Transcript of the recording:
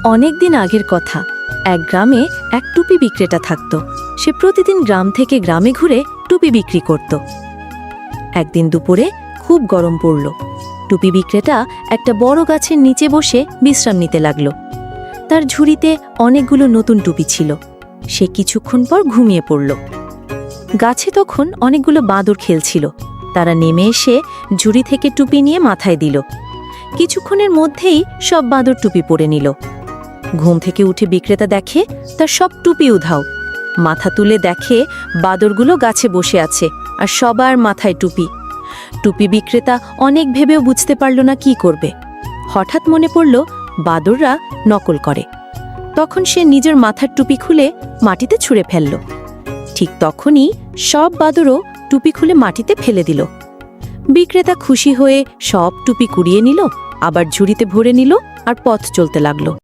অনেক দিন আগের কথা। এক গ্রামে এক টুপি বিক্রেতা থাকত। সে প্রতিদিন গ্রাম থেকে গ্রামে ঘুরে টুপি বিক্রি করত। একদিন দুপুরে খুব গরম পড়ল। টুপি বিক্রেতা একটা বড় গাছের নিচে বসে বিশ্রাম নিতে লাগল। তার ঝুড়িতে অনেকগুলো নতুন টুপি ছিল। সে কিছুক্ষণ পর ঘুমিয়ে পড়ল। গাছে তখন অনেকগুলো বাদর খেলছিল। তারা নেমে এসে ঝুড়ি থেকে টুপি নিয়ে মাথায় দিল। কিছুক্ষণের মধ্যেই সব বাদর টুপি পরে নিল। ঘুম থেকে উঠে বিক্রেতা দেখে তার সব টুপি উধাও। মাথা তুলে দেখে বাদরগুলো গাছে বসে আছে আর সবার মাথায় টুপি। টুপি বিক্রেতা অনেক ভেবেও বুঝতে পারল না কি করবে। হঠাৎ মনে পড়ল বাদররা নকল করে। তখন সে নিজের মাথার টুপি খুলে মাটিতে ছুঁড়ে ফেলল। ঠিক তখনই সব বাদরও টুপি খুলে মাটিতে ফেলে দিল। বিক্রেতা খুশি হয়ে সব টুপি কুড়িয়ে নিল, আবার ঝুড়িতে ভরে নিল আর পথ চলতে লাগলো।